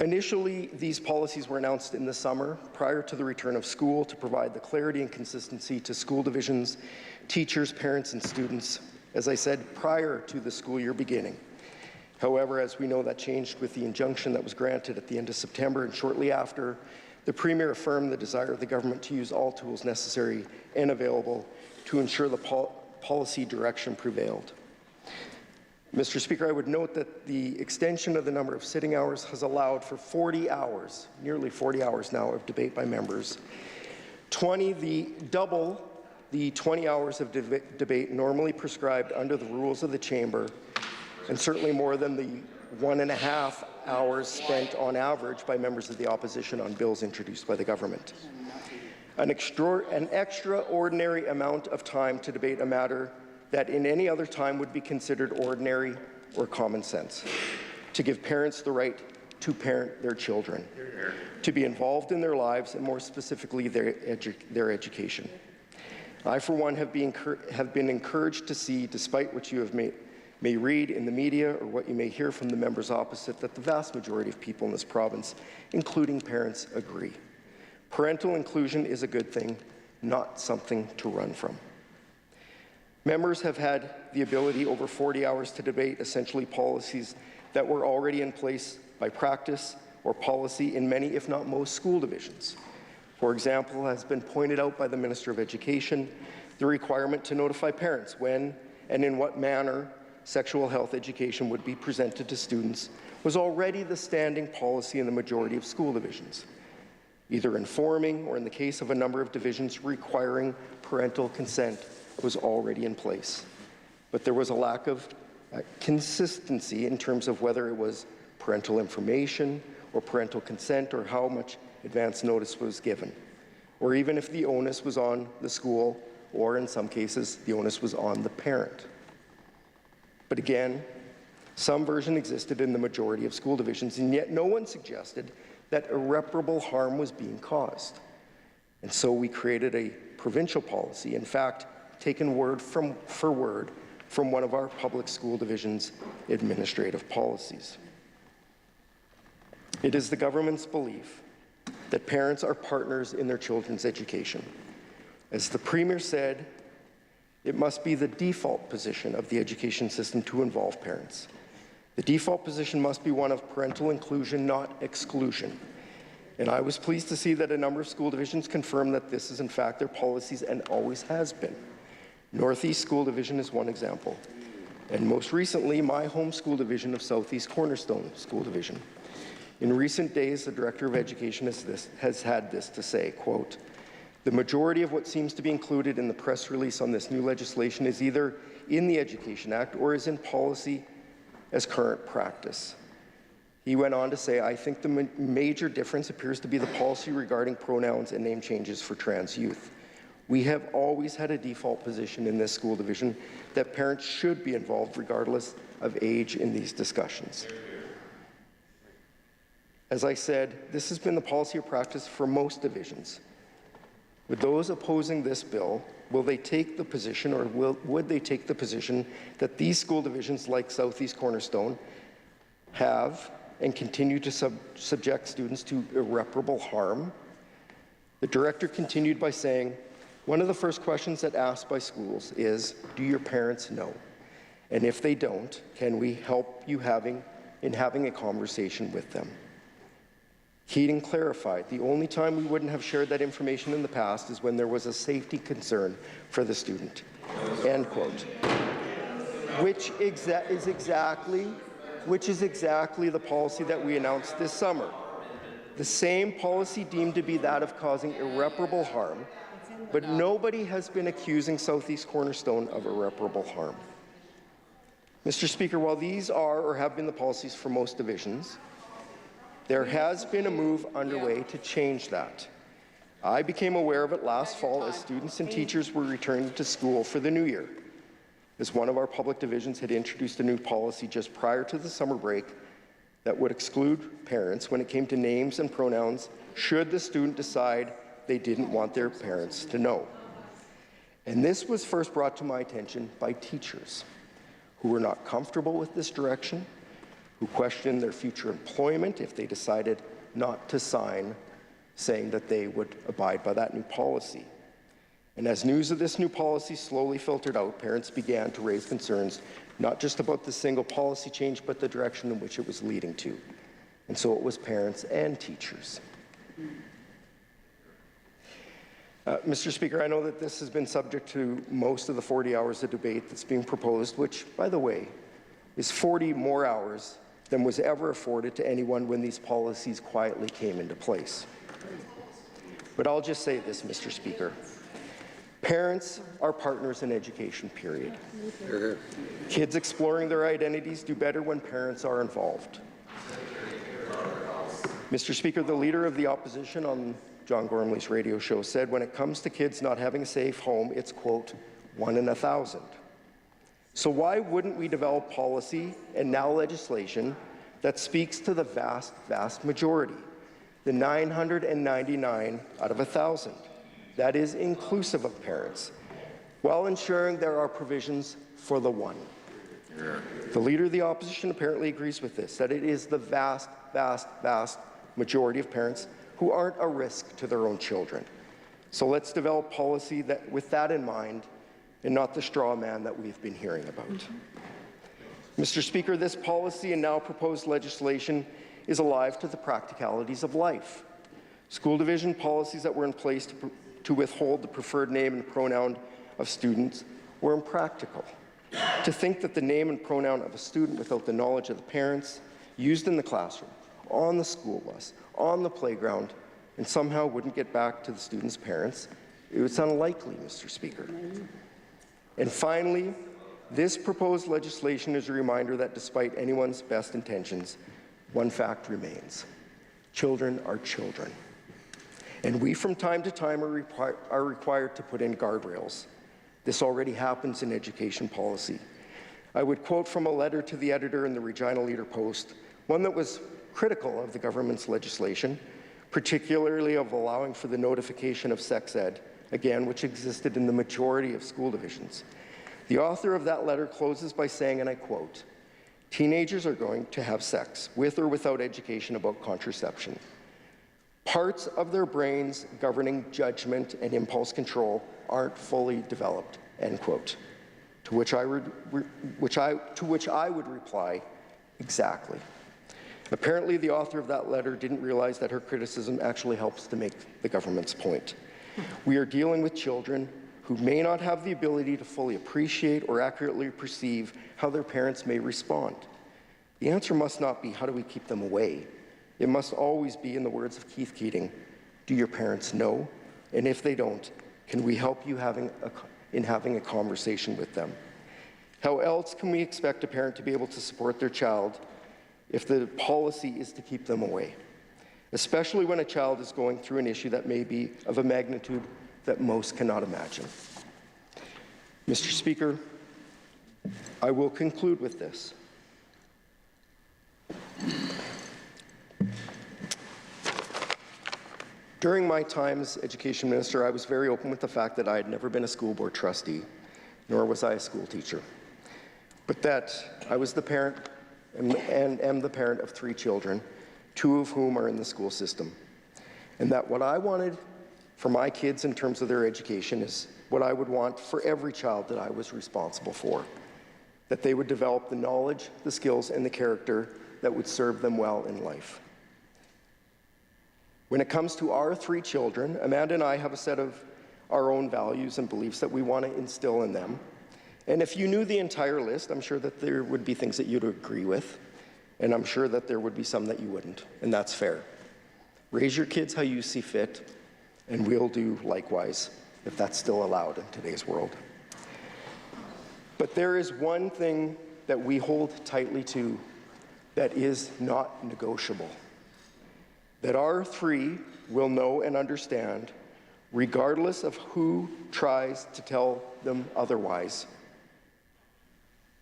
Initially, these policies were announced in the summer prior to the return of school to provide the clarity and consistency to school divisions, teachers, parents, and students, as I said, prior to the school year beginning. However, as we know, that changed with the injunction that was granted at the end of September, and shortly after, the Premier affirmed the desire of the government to use all tools necessary and available to ensure the policy direction prevailed. Mr. Speaker, I would note that the extension of the number of sitting hours has allowed for 40 hours, nearly 40 hours now, of debate by members. Double the 20 hours of debate normally prescribed under the rules of the Chamber, and certainly more than the 1.5 hours spent on average by members of the opposition on bills introduced by the government. An extraordinary amount of time to debate a matter that in any other time would be considered ordinary or common sense, to give parents the right to parent their children, to be involved in their lives and more specifically their education. I, for one, have been encouraged to see, despite what you may read in the media or what you may hear from the members opposite, that the vast majority of people in this province, including parents, agree. Parental inclusion is a good thing, not something to run from. Members have had the ability over 40 hours to debate essentially policies that were already in place by practice or policy in many, if not most, school divisions. For example, as has been pointed out by the Minister of Education, the requirement to notify parents when and in what manner sexual health education would be presented to students was already the standing policy in the majority of school divisions, either informing or, in the case of a number of divisions, requiring parental consent was already in place. But there was a lack of consistency in terms of whether it was parental information or parental consent or how much advance notice was given, or even if the onus was on the school or, in some cases, the onus was on the parent. But again, some version existed in the majority of school divisions, and yet no one suggested that irreparable harm was being caused. And so we created a provincial policy, in fact, taken word for word from one of our public school division's administrative policies. It is the government's belief that parents are partners in their children's education. As the Premier said, it must be the default position of the education system to involve parents. The default position must be one of parental inclusion, not exclusion. And I was pleased to see that a number of school divisions confirm that this is in fact their policies and always has been. Northeast School Division is one example. And most recently, my home school division of Southeast Cornerstone School Division. In recent days, the Director of Education has had this to say, quote, "The majority of what seems to be included in the press release on this new legislation is either in the Education Act or is in policy as current practice." He went on to say, "I think the major difference appears to be the policy regarding pronouns and name changes for trans youth. We have always had a default position in this school division that parents should be involved regardless of age in these discussions." As I said, this has been the policy or practice for most divisions. With those opposing this bill, will they take the position, or would they take the position that these school divisions like Southeast Cornerstone have and continue to subject students to irreparable harm? The director continued by saying, "One of the first questions that asked by schools is, do your parents know? And if they don't, can we help you in having a conversation with them?" Keating clarified, "The only time we wouldn't have shared that information in the past is when there was a safety concern for the student." End quote. Which is exactly the policy that we announced this summer. The same policy deemed to be that of causing irreparable harm, but nobody has been accusing Southeast Cornerstone of irreparable harm. Mr. Speaker, while these are or have been the policies for most divisions, there has been a move underway to change that. I became aware of it last fall as students and teachers were returning to school for the new year, as one of our public divisions had introduced a new policy just prior to the summer break that would exclude parents when it came to names and pronouns should the student decide they didn't want their parents to know. And this was first brought to my attention by teachers who were not comfortable with this direction, who questioned their future employment if they decided not to sign, saying that they would abide by that new policy. And as news of this new policy slowly filtered out, parents began to raise concerns not just about the single policy change, but the direction in which it was leading to. And so it was parents and teachers. Mr. Speaker, I know that this has been subject to most of the 40 hours of debate that's being proposed, which, by the way, is 40 more hours than was ever afforded to anyone when these policies quietly came into place. But I'll just say this, Mr. Speaker. Parents are partners in education, period. Kids exploring their identities do better when parents are involved. Mr. Speaker, the Leader of the Opposition on John Gormley's radio show said when it comes to kids not having a safe home, it's, quote, 1 in 1,000. So why wouldn't we develop policy and now legislation that speaks to the vast, vast majority, the 999 out of 1,000? That is inclusive of parents, while ensuring there are provisions for the one. The Leader of the Opposition apparently agrees with this, that it is the vast, vast, vast majority of parents who aren't a risk to their own children. So let's develop policy that, with that in mind, and not the straw man that we've been hearing about. Mr. Speaker, this policy and now proposed legislation is alive to the practicalities of life. School division policies that were in place to withhold the preferred name and pronoun of students were impractical. To think that the name and pronoun of a student without the knowledge of the parents used in the classroom, on the school bus, on the playground, and somehow wouldn't get back to the student's parents, it was unlikely, Mr. Speaker. And finally, this proposed legislation is a reminder that despite anyone's best intentions, one fact remains. Children are children. And we from time to time are required to put in guardrails. This already happens in education policy. I would quote from a letter to the editor in the Regina Leader-Post, one that was critical of the government's legislation, particularly of allowing for the notification of sex ed, again, which existed in the majority of school divisions. The author of that letter closes by saying, and I quote, "Teenagers are going to have sex, with or without education about contraception. Parts of their brains governing judgment and impulse control aren't fully developed," end quote. To which I would reply, exactly. Apparently, the author of that letter didn't realize that her criticism actually helps to make the government's point. We are dealing with children who may not have the ability to fully appreciate or accurately perceive how their parents may respond. The answer must not be, how do we keep them away? It must always be, in the words of Keith Keating, do your parents know? And if they don't, can we help you in having a conversation with them? How else can we expect a parent to be able to support their child if the policy is to keep them away, especially when a child is going through an issue that may be of a magnitude that most cannot imagine? Mr. Speaker, I will conclude with this. During my time as Education Minister, I was very open with the fact that I had never been a school board trustee, nor was I a school teacher, but that I was the parent and am the parent of 3 children, 2 of whom are in the school system, and that what I wanted for my kids in terms of their education is what I would want for every child that I was responsible for, that they would develop the knowledge, the skills, and the character that would serve them well in life. When it comes to our 3 children, Amanda and I have a set of our own values and beliefs that we want to instill in them. And if you knew the entire list, I'm sure that there would be things that you'd agree with, and I'm sure that there would be some that you wouldn't, and that's fair. Raise your kids how you see fit, and we'll do likewise, if that's still allowed in today's world. But there is one thing that we hold tightly to that is not negotiable, that our 3 will know and understand, regardless of who tries to tell them otherwise,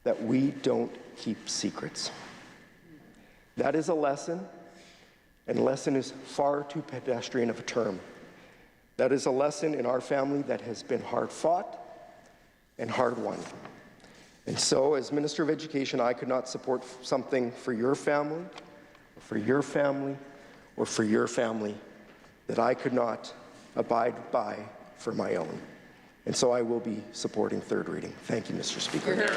that we don't keep secrets. That is a lesson, and lesson is far too pedestrian of a term. That is a lesson in our family that has been hard fought and hard won. And so, as Minister of Education, I could not support something for your family, or for your family that I could not abide by for my own. And so I will be supporting third reading. Thank you, Mr. Speaker.